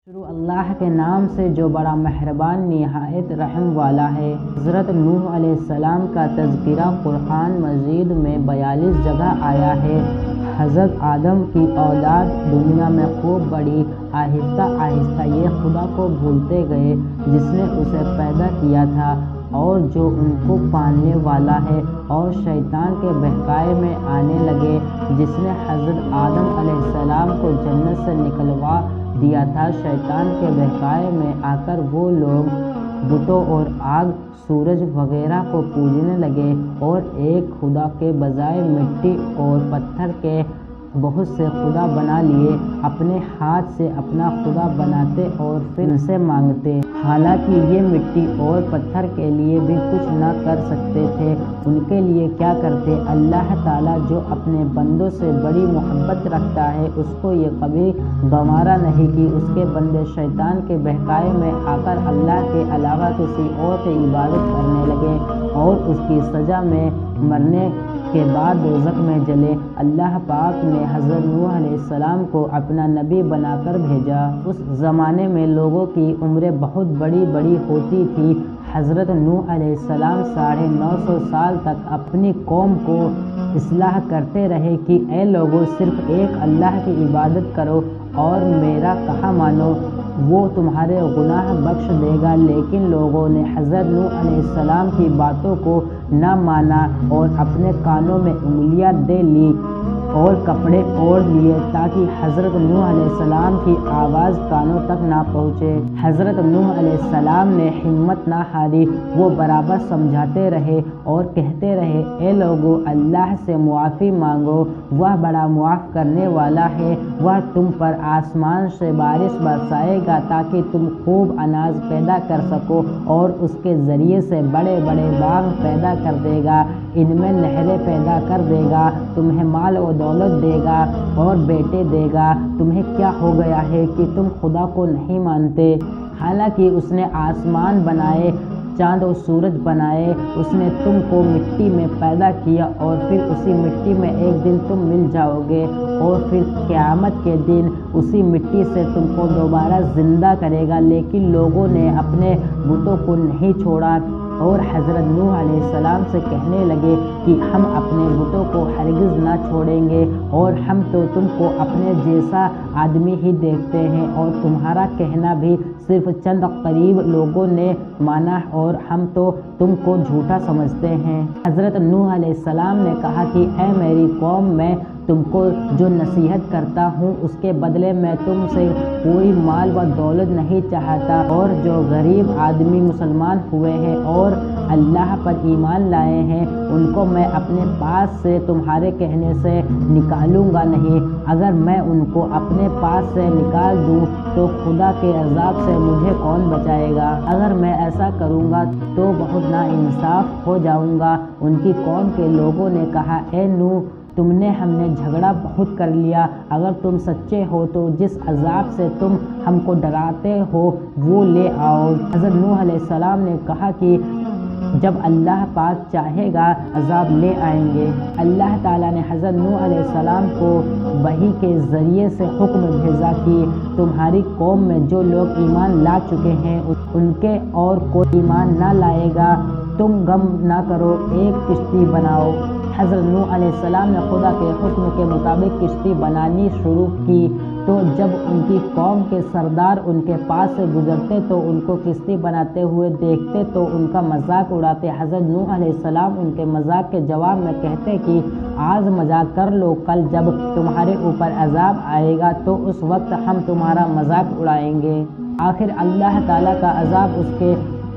شروع اللہ کے نام سے جو بڑا مہربان نہایت رحم والا ہے۔ حضرت نوح علیہ السلام کا تذکرہ قرآن مجید میں 42 جگہ آیا ہے۔ حضرت آدم کی اولاد دنیا میں خوب بڑی، آہستہ آہستہ یہ خدا کو بھولتے گئے جس نے اسے پیدا کیا تھا اور جو ان کو پالنے والا ہے، اور شیطان کے بہکائے میں آنے لگے جس نے حضرت آدم علیہ السلام کو جنت سے نکلوا دیا تھا۔ شیطان کے بہکائے میں آ کر وہ لوگ بتوں اور آگ، سورج وغیرہ کو پوجنے لگے اور ایک خدا کے بجائے مٹی اور پتھر کے بہت سے خدا بنا لیے، اپنے ہاتھ سے اپنا خدا بناتے اور پھر ان سے مانگتے، حالانکہ یہ مٹی اور پتھر کے لیے بھی کچھ نہ کر سکتے تھے۔ ان کے لیے کیا کرتے؟ اللہ تعالیٰ جو اپنے بندوں سے بڑی محبت رکھتا ہے، اس کو یہ کبھی گوارا نہیں کہ اس کے بندے شیطان کے بہکائے میں آ کر اللہ کے علاوہ کسی اور کی عبادت کرنے لگے اور اس کی سزا میں مرنے کے بعد دوزخ میں جلے۔ اللہ پاک نے حضرت نوح علیہ السلام کو اپنا نبی بنا کر بھیجا۔ اس زمانے میں لوگوں کی عمریں بہت بڑی بڑی ہوتی تھی۔ حضرت نوح علیہ السلام 950 سال تک اپنی قوم کو اصلاح کرتے رہے کہ اے لوگوں، صرف ایک اللہ کی عبادت کرو اور میرا کہا مانو، وہ تمہارے گناہ بخش دے گا۔ لیکن لوگوں نے حضرت نوح علیہ السلام کی باتوں کو نہ مانا اور اپنے کانوں میں انگلیاں دے لی اور کپڑے اوڑھ لیے تاکہ حضرت نوح علیہ السلام کی آواز کانوں تک نہ پہنچے۔ حضرت نوح علیہ السلام نے ہمت نہ ہاری، وہ برابر سمجھاتے رہے اور کہتے رہے، اے لوگو، اللہ سے معافی مانگو، وہ بڑا معاف کرنے والا ہے، وہ تم پر آسمان سے بارش برسائے گا تاکہ تم خوب اناج پیدا کر سکو اور اس کے ذریعے سے بڑے بڑے باغ پیدا کر دے گا، ان میں نہریں پیدا کر دے گا، تمہیں مال و دولت دے گا اور بیٹے دے گا۔ تمہیں کیا ہو گیا ہے کہ تم خدا کو نہیں مانتے؟ حالانکہ اس نے آسمان بنائے، چاند و سورج بنائے، اس نے تم کو مٹی میں پیدا کیا اور پھر اسی مٹی میں ایک دن تم مل جاؤ گے اور پھر قیامت کے دن اسی مٹی سے تم کو دوبارہ زندہ کرے گا۔ لیکن لوگوں نے اپنے بتوں کو نہیں چھوڑا اور حضرت نوح علیہ السلام سے کہنے لگے کہ ہم اپنے بتوں کو ہرگز نہ چھوڑیں گے اور ہم تو تم کو اپنے جیسا آدمی ہی دیکھتے ہیں اور تمہارا کہنا بھی صرف چند قریب لوگوں نے مانا اور ہم تو تم کو جھوٹا سمجھتے ہیں۔ حضرت نوح علیہ السلام نے کہا کہ اے میری قوم، میں تم کو جو نصیحت کرتا ہوں اس کے بدلے میں تم سے کوئی مال و دولت نہیں چاہتا، اور جو غریب آدمی مسلمان ہوئے ہیں اور اللہ پر ایمان لائے ہیں ان کو میں اپنے پاس سے تمہارے کہنے سے نکالوں گا نہیں۔ اگر میں ان کو اپنے پاس سے نکال دوں تو خدا کے عذاب سے مجھے کون بچائے گا؟ اگر میں ایسا کروں گا تو بہت ناانصاف ہو جاؤں گا۔ ان کی قوم کے لوگوں نے کہا، اے نوح، تم نے ہم نے جھگڑا بہت کر لیا، اگر تم سچے ہو تو جس عذاب سے تم ہم کو ڈراتے ہو وہ لے آؤ۔ حضرت نوح علیہ السلام نے کہا کہ جب اللہ پاک چاہے گا عذاب لے آئیں گے۔ اللہ تعالیٰ نے حضرت نوح علیہ السلام کو وحی کے ذریعے سے حکم بھیجا کہ تمہاری قوم میں جو لوگ ایمان لا چکے ہیں ان کے اور کوئی ایمان نہ لائے گا، تم غم نہ کرو، ایک کشتی بناؤ۔ حضرت نوح علیہ السلام نے خدا کے حکم کے مطابق کشتی بنانی شروع کی، تو جب ان کی قوم کے سردار ان کے پاس سے گزرتے تو ان کو کشتی بناتے ہوئے دیکھتے تو ان کا مذاق اڑاتے۔ حضرت نوح علیہ السلام ان کے مذاق کے جواب میں کہتے کہ آج مذاق کر لو، کل جب تمہارے اوپر عذاب آئے گا تو اس وقت ہم تمہارا مذاق اڑائیں گے۔ آخر اللہ تعالیٰ کا عذاب اس کے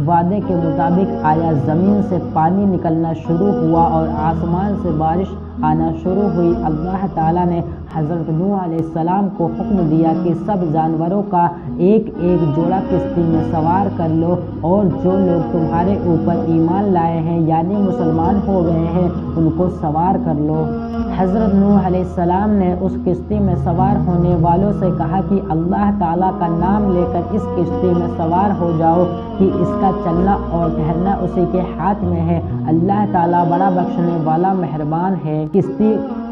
وعدے کے مطابق آیا، زمین سے پانی نکلنا شروع ہوا اور آسمان سے بارش آنا شروع ہوئی۔ اللہ تعالیٰ نے حضرت نوح علیہ السلام کو حکم دیا کہ سب جانوروں کا ایک ایک جوڑا کشتی میں سوار کر لو اور جو لوگ تمہارے اوپر ایمان لائے ہیں یعنی مسلمان ہو گئے ہیں ان کو سوار کر لو۔ حضرت نوح علیہ السلام نے اس کشتی میں سوار ہونے والوں سے کہا کہ اللہ تعالیٰ کا نام لے کر اس کشتی میں سوار ہو جاؤ کہ اس کا چلنا اور ٹھہرنا اسی کے ہاتھ میں ہے۔ اللہ تعالیٰ بڑا بخشنے والا مہربان ہے۔ کشتی